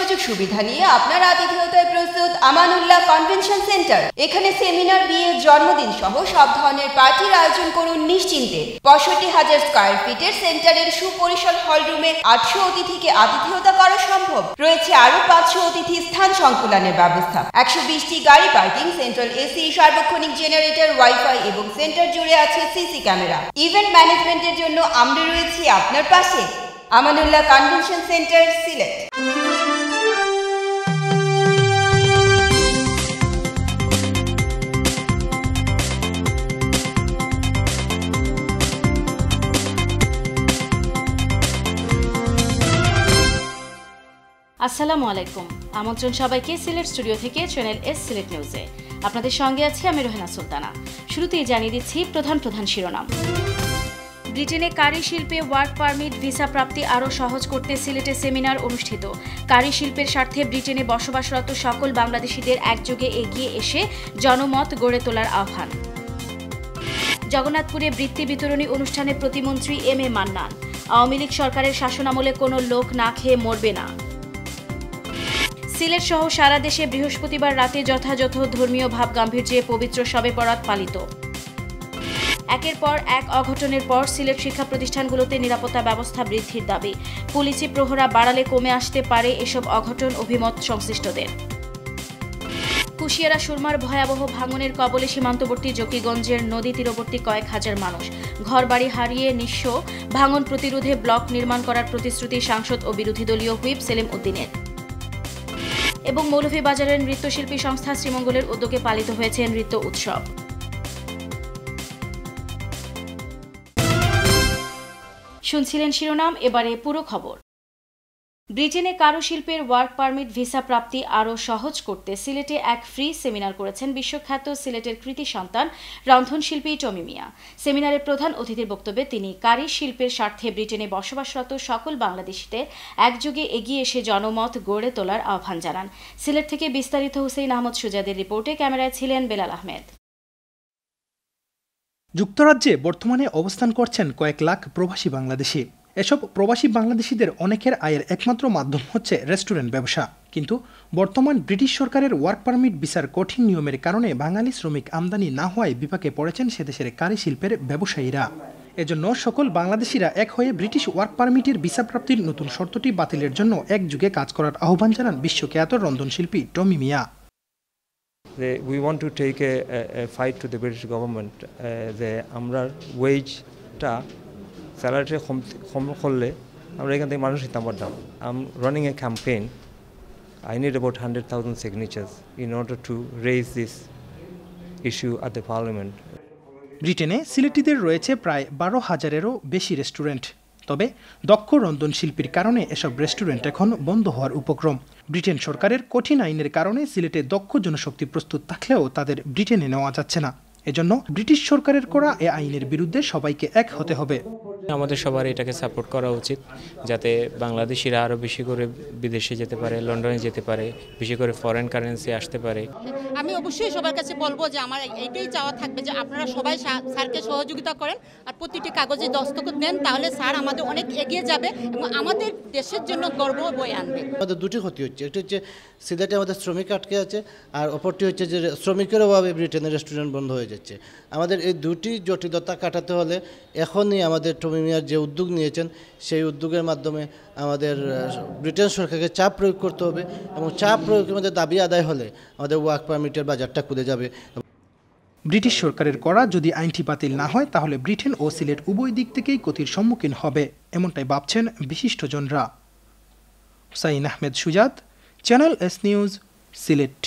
সুযোগ সুবিধা নিয়ে আপনার আতিথেয়তায় প্রস্তুত আমানুল্লাহ কনভেনশন সেন্টার। এখানে সেমিনার, বিয়ে, জন্মদিন সহ সব ধরনের পার্টির আয়োজন করুন নিশ্চিন্তে। 65,000 স্কয়ার ফিটের সেন্টারের সুপরিসর হলরুমে 800 অতিথিকে আতিথেয়তা করা সম্ভব। রয়েছে আরো 500 অতিথি স্থান সংকুলানের ব্যবস্থা, 120টি গাড়ি পার্কিং, সেন্ট্রাল এসি, সার্বক্ষণিক জেনারেটর, ওয়াইফাই এবং সেন্টার জুড়ে আছে সিসি ক্যামেরা। ইভেন্ট ম্যানেজমেন্টের জন্য আমরা রয়েছি আপনার পাশে। Amanullah convention centre, Sylhet. আসসালামু আলাইকুম, আমন্ত্রণ সবাইকে সিলেট স্টুডিও থেকে চ্যানেল এস সিলেট নিউজে। আপনাদের সঙ্গে আছি আমি রোহেনা সুলতানা। শুরুতেই জানিয়ে দিচ্ছি প্রধান শিরোনাম। ব্রিটেনে কারি শিল্পে ওয়ার্ক পারমিট ভিসা প্রাপ্তি আরও সহজ করতে সিলেটে সেমিনার অনুষ্ঠিত। কারি শিল্পের স্বার্থে ব্রিটেনে বসবাসরত সকল বাংলাদেশিদের একযোগে এগিয়ে এসে জনমত গড়ে তোলার আহ্বান। জগন্নাথপুরে বৃত্তি বিতরণী অনুষ্ঠানে প্রতিমন্ত্রী এম এ মান্নান। আওয়ামী লীগ সরকারের শাসনামলে কোনো লোক না খেয়ে মরবে না। সিলেট সহ সারা দেশে বৃহস্পতিবার রাতে যথাযথ ধর্মীয় ভাব গাম্ভীর্যে পবিত্র শবে বরাত পালিত। একের পর এক অঘটনের পর সিলেট শিক্ষা প্রতিষ্ঠানগুলোতে নিরাপত্তা ব্যবস্থা বৃদ্ধির দাবি। পুলিশি প্রহরা বাড়ালে কমে আসতে পারে এসব অঘটন, অভিমত সংশ্লিষ্টদের। কুশিয়ারা সুরমার ভয়াবহ ভাঙনের কবলে সীমান্তবর্তী জকিগঞ্জের নদী তীরবর্তী কয়েক হাজার মানুষ। ঘরবাড়ি হারিয়ে নিঃস্ব। ভাঙন প্রতিরোধে ব্লক নির্মাণ করার প্রতিশ্রুতি সাংসদ ও বিরোধী দলীয় হুইপ সেলিম উদ্দিনের। এবং মৌলভীবাজারের নৃত্যশিল্পী সংস্থা শ্রীমঙ্গলের উদ্যোগে পালিত হয়েছে নৃত্য উৎসব। শুনছিলেন শিরোনাম, এবারে পুরো খবর। ব্রিটেনে কারুশিল্পের ওয়ার্ক পারমিট ভিসা প্রাপ্তি আরও সহজ করতে সিলেটে এক ফ্রি সেমিনার করেছেন বিশ্বখ্যাত সিলেটের কৃতি সন্তান রন্ধনশিল্পী টমি মিয়া। সেমিনারের প্রধান অতিথির বক্তব্যে তিনি কারি শিল্পের স্বার্থে ব্রিটেনে বসবাসরত সকল বাংলাদেশিদের একযোগে এগিয়ে এসে জনমত গড়ে তোলার আহ্বান জানান। সিলেট থেকে বিস্তারিত হুসেইন আহমদ সুজাদের রিপোর্টে ক্যামেরায় ছিলেন বেলাল আহমেদ। যুক্তরাজ্যে বর্তমানে অবস্থান করছেন কয়েক লাখ প্রবাসী বাংলাদেশি। এসব প্রবাসী বাংলাদেশিদের অনেকের আয়ের একমাত্র মাধ্যম হচ্ছে রেস্টুরেন্ট ব্যবসা। কিন্তু বর্তমান ব্রিটিশ সরকারের ওয়ার্ক পারমিট ভিসার কঠিন নিয়মের কারণে বাঙালি শ্রমিক আমদানি না হওয়ায় বিপাকে পড়েছেন সেদেশের কারি শিল্পের ব্যবসায়ীরা। এজন্য সকল বাংলাদেশিরা এক হয়ে ব্রিটিশ ওয়ার্ক পারমিটের ভিসা প্রাপ্তির নতুন শর্তটি বাতিলের জন্য একযোগে কাজ করার আহ্বান জানান বিশ্বখ্যাত রন্ধনশিল্পী টমি মিয়া। We want to take a fight to the British government. যে আমরা ওয়েজটা স্যালারিটা কম করলে আমরা এখান থেকে মানুষ হিতাম পারতাম। I'm running a campaign. I need about 100,000 signatures in order to raise this issue at the parliament. ব্রিটেনে সিলেটিদের রয়েছে প্রায় 12,000-এরও বেশি রেস্টুরেন্ট। তবে দক্ষ রন্ধনশিল্পীর কারণে এসব রেস্টুরেন্ট এখন বন্ধ হওয়ার উপক্রম। ব্রিটেন সরকারের কঠিন আইনের কারণে সিলেটে দক্ষ জনশক্তি প্রস্তুত থাকলেও তাদের ব্রিটেনে নেওয়া যাচ্ছে না। এজন্য ব্রিটিশ সরকারের করা এ আইনের বিরুদ্ধে সবাইকে এক হতে হবে। আমাদের সবার এটাকে সাপোর্ট করা উচিত, যাতে বাংলাদেশিরা আরও বেশি করে বিদেশে যেতে পারে, লন্ডনে যেতে পারে, বেশি করে ফরেন কারেন্সি আসতে পারে। আমি অবশ্যই সবার কাছে বলবো যে আমার এইটাই চাওয়া থাকবে যে আপনারা সবাই স্যারকে সহযোগিতা করেন আর প্রতিটি কাগজে দস্তখত নেন, তাহলে স্যার আমাদের অনেক এগিয়ে যাবে এবং আমাদের দেশের জন্য গর্ব বয়ে আনবে। আমাদের দুটি ক্ষতি হচ্ছে, একটা হচ্ছে সিলেটে আমাদের শ্রমিক আটকে আছে, আর অপরটি হচ্ছে যে শ্রমিকের অভাবে ব্রিটেনের রেস্টুরেন্ট বন্ধ হয়ে যাচ্ছে। আমাদের এই দুটি জটিলতা কাটাতে হলে এখনই আমাদের টমি মিয়ার যে উদ্যোগ নিয়েছেন সেই উদ্যোগের মাধ্যমে আমাদের ব্রিটেন সরকারকে চাপ প্রয়োগ করতে হবে এবং চাপ প্রয়োগের মধ্যে দাবি আদায় হলে আমাদের ওয়ার্ক পারমিটের বাজারটা খুলে যাবে। ব্রিটিশ সরকারের করা যদি আইনটি বাতিল না হয় তাহলে ব্রিটেন ও সিলেট উভয় দিক থেকেই ক্ষতির সম্মুখীন হবে, এমনটাই ভাবছেন বিশিষ্টজনরা। হুসাইন আহমেদ সুজাত, চ্যানেল এস নিউজ, সিলেট।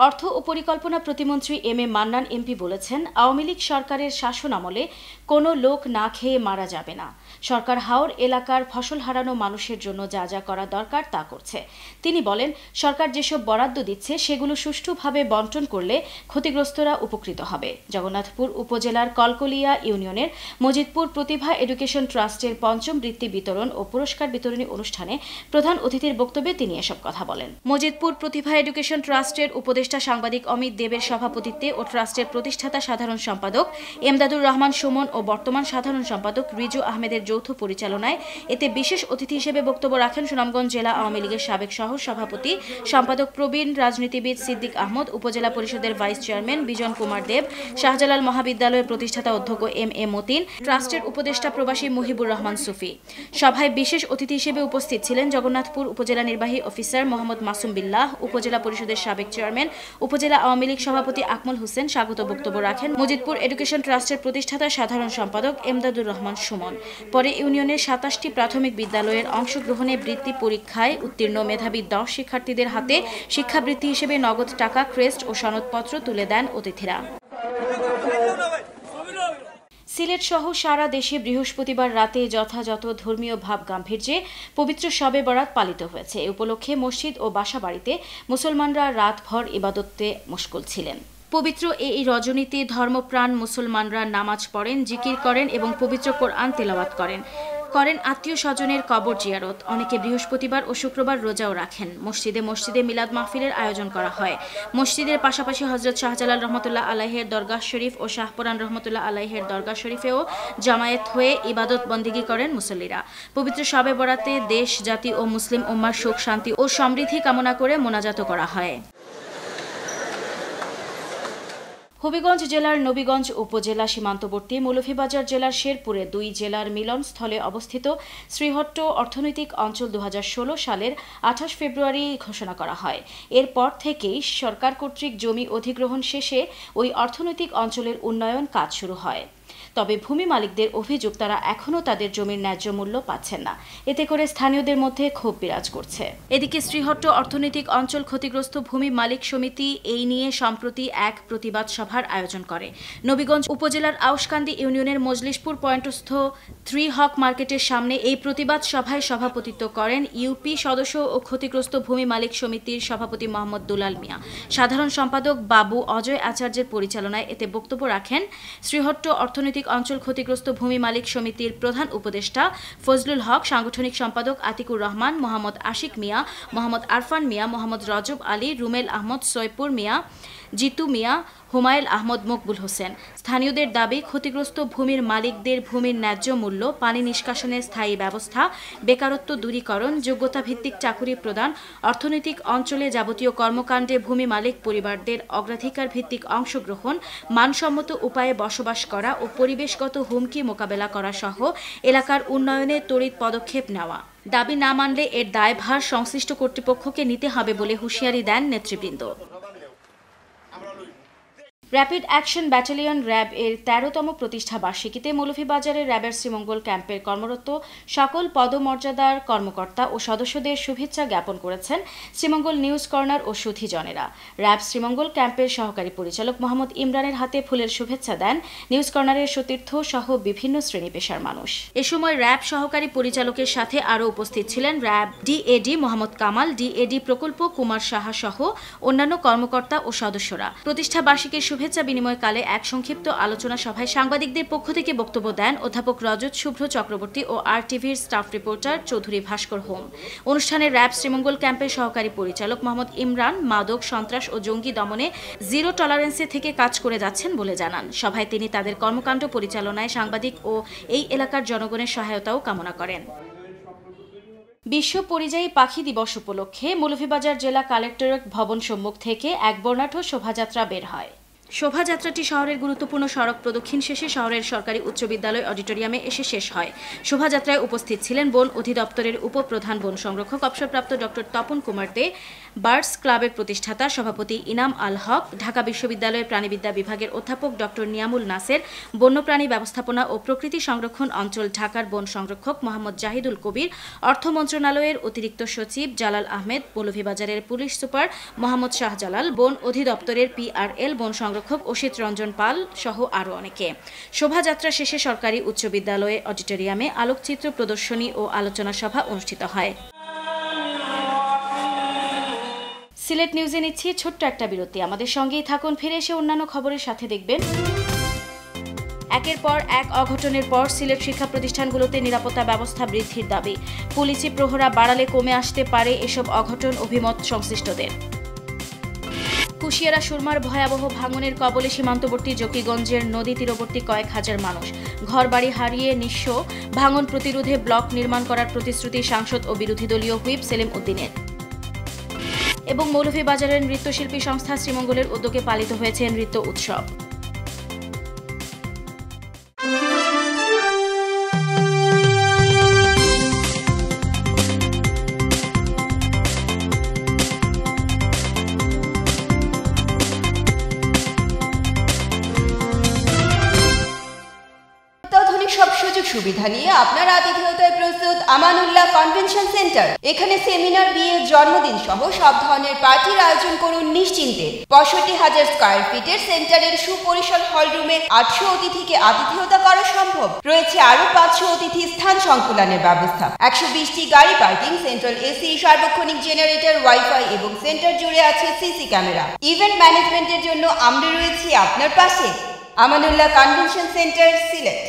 অর্থ ও পরিকল্পনা প্রতিমন্ত্রী এম এ মান্নান এমপি বলেছেন, আওয়ামী লীগ সরকারের শাসন আমলে কোনো লোক না খেয়ে মারা যাবে না। সরকার হাওর এলাকার ফসল হারানো মানুষের জন্য যা যা করা দরকার তা করছে। তিনি বলেন, সরকার যেসব বরাদ্দ দিচ্ছে সেগুলো সুষ্ঠুভাবে বন্টন করলে ক্ষতিগ্রস্তরা উপকৃত হবে। জগন্নাথপুর উপজেলার কলকলিয়া ইউনিয়নের মজিদপুর প্রতিভা এডুকেশন ট্রাস্টের পঞ্চম বৃত্তি বিতরণ ও পুরস্কার বিতরণী অনুষ্ঠানে প্রধান অতিথির বক্তব্যে তিনি এসব কথা বলেন। মজিদপুর প্রতিভা এডুকেশন ট্রাস্টের উপদেষ্টা উপদেষ্টা সাংবাদিক অমিত দেবের সভাপতিত্বে ও ট্রাস্টের প্রতিষ্ঠাতা সাধারণ সম্পাদক এমদাদুর রহমান সুমন ও বর্তমান সাধারণ সম্পাদক রিজু আহমেদের যৌথ পরিচালনায় এতে বিশেষ অতিথি হিসেবে বক্তব্য রাখেন সুনামগঞ্জ জেলা আওয়ামী লীগের সাবেক সহ সভাপতি সম্পাদক প্রবীণ রাজনীতিবিদ সিদ্দিক আহমদ, উপজেলা পরিষদের ভাইস চেয়ারম্যান বিজন কুমার দেব, শাহজালাল মহাবিদ্যালয়ের প্রতিষ্ঠাতা অধ্যক্ষ এম.এ. মতিন, ট্রাস্টের উপদেষ্টা প্রবাসী মুহিবুর রহমান সুফি। সভায় বিশেষ অতিথি হিসেবে উপস্থিত ছিলেন জগন্নাথপুর উপজেলা নির্বাহী অফিসার মোহাম্মদ মাসুম বিল্লাহ, উপজেলা পরিষদের সাবেক চেয়ারম্যান উপজেলা আওয়ামী লীগ সভাপতি আকমল হোসেন। স্বাগত বক্তব্য রাখেন মজিদপুর এডুকেশন ট্রাস্টের প্রতিষ্ঠাতা সাধারণ সম্পাদক এমদাদুর রহমান সুমন। পরে ইউনিয়নের 27টি প্রাথমিক বিদ্যালয়ের অংশগ্রহণে বৃত্তি পরীক্ষায় উত্তীর্ণ মেধাবী 10 শিক্ষার্থীদের হাতে শিক্ষাবৃত্তি হিসেবে নগদ টাকা, ক্রেস্ট ও সনদপত্র তুলে দেন অতিথিরা। সিলেট সহ সারা দেশে বৃহস্পতিবার রাতে যথাযথ ধর্মীয় ভাব গাম্ভীর্যে পবিত্র শবে বরাত পালিত হয়েছে। এ উপলক্ষে মসজিদ ও বাসাবাড়িতে মুসলমানরা রাতভর ইবাদতে মশগুল ছিলেন। পবিত্র এই রজনীতে ধর্মপ্রাণ মুসলমানরা নামাজ পড়েন, জিকির করেন এবং পবিত্র কোরআন তেলাওয়াত করেন আত্মীয় স্বজনের কবর জিয়ারত। অনেকে বৃহস্পতিবার ও শুক্রবার রোজাও রাখেন। মসজিদে মিলাদ মাহফিলের আয়োজন করা হয়। মসজিদের পাশাপাশি হযরত শাহজালাল রহমতুল্লাহ আলাইহের দরগাহ শরীফ ও শাহপুরান রহমতুল্লাহ আলাইহের দরগাহ শরীফেও জামায়াত হয়ে ইবাদত বন্দেগী করেন মুসল্লিরা। পবিত্র শবে বরাতে দেশ, জাতি ও মুসলিম উম্মার সুখ, শান্তি ও সমৃদ্ধি কামনা করে মোনাজাত করা হয়। হবিগঞ্জ জেলার নবীগঞ্জ উপজেলা সীমান্তবর্তী মৌলভীবাজার জেলার শেরপুরে 2 জেলার মিলনস্থলে অবস্থিত শ্রীহট্ট অর্থনৈতিক অঞ্চল 2016 সালের 28 ফেব্রুয়ারি ঘোষণা করা হয়। এরপর থেকেই সরকার কর্তৃক জমি অধিগ্রহণ শেষে ওই অর্থনৈতিক অঞ্চলের উন্নয়ন কাজ শুরু হয়। তবে ভূমি মালিকদের অভিযোগ তারা এখনও তাদের জমির ন্যায্য মূল্য পাচ্ছেন না। এতে করে স্থানীয়দের মধ্যে ক্ষোভ বিরাজ করছে। এদিকে শ্রীহট্ট অর্থনৈতিক অঞ্চল ক্ষতিগ্রস্ত ভূমি মালিক সমিতি এই নিয়ে সম্প্রতি এক প্রতিবাদ সভার আয়োজন করে। নবীগঞ্জ উপজেলার আউশকান্দি ইউনিয়নের মজলিশপুর পয়েন্টস্থ 3 হক মার্কেটের সামনে এই প্রতিবাদ সভায় সভাপতিত্ব করেন ইউপি সদস্য ও ক্ষতিগ্রস্ত ভূমি মালিক সমিতির সভাপতি মোহাম্মদ দুলাল মিয়া। সাধারণ সম্পাদক বাবু অজয় আচার্যের পরিচালনায় এতে বক্তব্য রাখেন শ্রীহট্ট অর্থনৈতিক অঞ্চল ক্ষতিগ্রস্ত ভূমি মালিক সমিতির প্রধান উপদেষ্টা ফজলুল হক, সাংগঠনিক সম্পাদক আতিকুর রহমান, মোহাম্মদ আশিক মিয়া, মোহাম্মদ আরফান মিয়া, মোহাম্মদ রজব আলী, রুমেল আহমদ, সৈপুর মিয়া, জিতু মিয়া, হুমায়ুল আহমদ, মকবুল হোসেন। স্থানীয়দের দাবি ক্ষতিগ্রস্ত ভূমির মালিকদের ভূমির ন্যায্য মূল্য, পানি নিষ্কাশনের স্থায়ী ব্যবস্থা, বেকারত্ব দূরীকরণ, যোগ্যতা ভিত্তিক চাকুরি প্রদান, অর্থনৈতিক অঞ্চলে যাবতীয় কর্মকাণ্ডে ভূমি মালিক পরিবারদের অগ্রাধিকার ভিত্তিক অংশগ্রহণ, মানসম্মত উপায়ে বসবাস করা ও পরিবেশগত হুমকি মোকাবেলা করা সহ এলাকার উন্নয়নে তড়িৎ পদক্ষেপ নেওয়া। দাবি না মানলে এর দায়ভার সংশ্লিষ্ট কর্তৃপক্ষকে নিতে হবে বলে হুঁশিয়ারি দেন নেতৃবৃন্দ। র্যাপিড অ্যাকশন ব্যাটালিয়ন র্যাব এর 13তম প্রতিষ্ঠা বার্ষিকীতে মৌলভীবাজারের র্যাবের শ্রীমঙ্গল ক্যাম্পের কর্মরত সকল পদমর্যাদার কর্মকর্তা ও সদস্যদের শুভেচ্ছা জ্ঞাপন করেছেন শ্রীমঙ্গল নিউজ কর্নার ও সুধীজনেরা। র্যাব শ্রীমঙ্গল ক্যাম্পের সহকারী পরিচালক মোহাম্মদ ইমরানের হাতে ফুলের শুভেচ্ছা দেন নিউজ কর্নারের সতীর্থ সহ বিভিন্ন শ্রেণী পেশার মানুষ। এ সময় র্যাব সহকারী পরিচালকের সাথে আরও উপস্থিত ছিলেন RAB DAD Mohammad Kamal, DAD প্রকল্প কুমার সাহা সহ অন্যান্য কর্মকর্তা ও সদস্যরা। প্রতিষ্ঠা বার্ষিকীর শুভেচ্ছা বিনিময়কালে এক সংক্ষিপ্ত আলোচনা সভায় সাংবাদিকদের পক্ষ থেকে বক্তব্য দেন অধ্যাপক রজত শুভ্র চক্রবর্তী ও আরটিভির স্টাফ রিপোর্টার চৌধুরী ভাস্কর হোম। অনুষ্ঠানে র্যাব শ্রীমঙ্গল ক্যাম্পের সহকারী পরিচালক মোহাম্মদ ইমরান মাদক, সন্ত্রাস ও জঙ্গি দমনে জিরো টলারেন্সে থেকে কাজ করে যাচ্ছেন বলে জানান। সভায় তিনি তাদের কর্মকাণ্ড পরিচালনায় সাংবাদিক ও এই এলাকার জনগণের সহায়তাও কামনা করেন। বিশ্ব পরিযায়ী পাখি দিবস উপলক্ষে মৌলভীবাজার জেলা কালেক্টরেট ভবন সম্মুখ থেকে এক বর্ণাঢ্য শোভাযাত্রা বের হয়। শোভাযাত্রাটি শহরের গুরুত্বপূর্ণ সড়ক প্রদক্ষিণ শেষে শহরের সরকারি উচ্চ বিদ্যালয় অডিটোরিয়ামে এসে শেষ হয়। শোভাযাত্রায় উপস্থিত ছিলেন বন অধিদপ্তরের উপপ্রধান বন সংরক্ষক অবসরপ্রাপ্ত ডক্টর তপন কুমার দে, বার্ডস ক্লাবের প্রতিষ্ঠাতা সভাপতি ইনাম আল হক, ঢাকা বিশ্ববিদ্যালয়ের প্রাণীবিদ্যা বিভাগের অধ্যাপক ডক্টর নিয়ামুল নাসের, বন্যপ্রাণী ব্যবস্থাপনা ও প্রকৃতি সংরক্ষণ অঞ্চল ঢাকার বন সংরক্ষক মোহাম্মদ জাহিদুল কবির, অর্থ মন্ত্রণালয়ের অতিরিক্ত সচিব জালাল আহমেদ, মৌলভীবাজারের পুলিশ সুপার মোহাম্মদ শাহজালাল, বন অধিদপ্তরের পিআরএল বন সংরক্ষক অসিত রঞ্জন পাল সহ আরও অনেকে। শোভাযাত্রা শেষে সরকারি উচ্চ বিদ্যালয়ে অডিটোরিয়ামে আলোকচিত্র প্রদর্শনী ও আলোচনা সভা অনুষ্ঠিত হয়। সিলেট নিউজে নিচ্ছি ছোট্ট একটা বিরতি। আমাদের সঙ্গেই থাকুন, ফিরে এসে অন্যান্য খবরের সাথে দেখবেন। একের পর এক অঘটনের পর সিলেট শিক্ষা প্রতিষ্ঠানগুলোতে নিরাপত্তা ব্যবস্থা বৃদ্ধির দাবি। পুলিশি প্রহরা বাড়ালে কমে আসতে পারে এসব অঘটন, অভিমত সংশ্লিষ্টদের। কুশিয়ারা সুরমার ভয়াবহ ভাঙনের কবলে সীমান্তবর্তী জকিগঞ্জের নদী তীরবর্তী কয়েক হাজার মানুষ। ঘরবাড়ি হারিয়ে নিঃস্ব, ভাঙন প্রতিরোধে ব্লক নির্মাণ করার প্রতিশ্রুতি সাংসদ ও বিরোধী দলীয় হুইপ সেলিম উদ্দিনের। এবং মৌলভীবাজারের নৃত্যশিল্পী সংস্থা শ্রীমঙ্গলের উদ্যোগে পালিত হয়েছে নৃত্য উৎসব। সব সুযোগ সুবিধা নিয়ে আপনার আতিথেয়তায় প্রস্তুত আমানুল্লাহ কনভেনশন সেন্টার। এখানে সেমিনার, বিয়ে, জন্মদিন সহ সব ধরনের পার্টির আয়োজন করুন নিশ্চিন্তে। 65,000 স্কয়ার ফিটের সেন্টারের সুপরিসর হলরুমে 800 অতিথিকে আতিথেয়তা করা সম্ভব। রয়েছে আরো 500 অতিথি স্থান সংকুলানের ব্যবস্থা। 120টি গাড়ি পার্কিং, সেন্ট্রাল এসি, সার্বক্ষণিক জেনারেটর, ওয়াইফাই এবং সেন্টার জুড়ে আছে সিসি ক্যামেরা। ইভেন্ট ম্যানেজমেন্টের জন্য আমরা রয়েছি আপনার পাশে। Amanullah convention centre, Sylhet.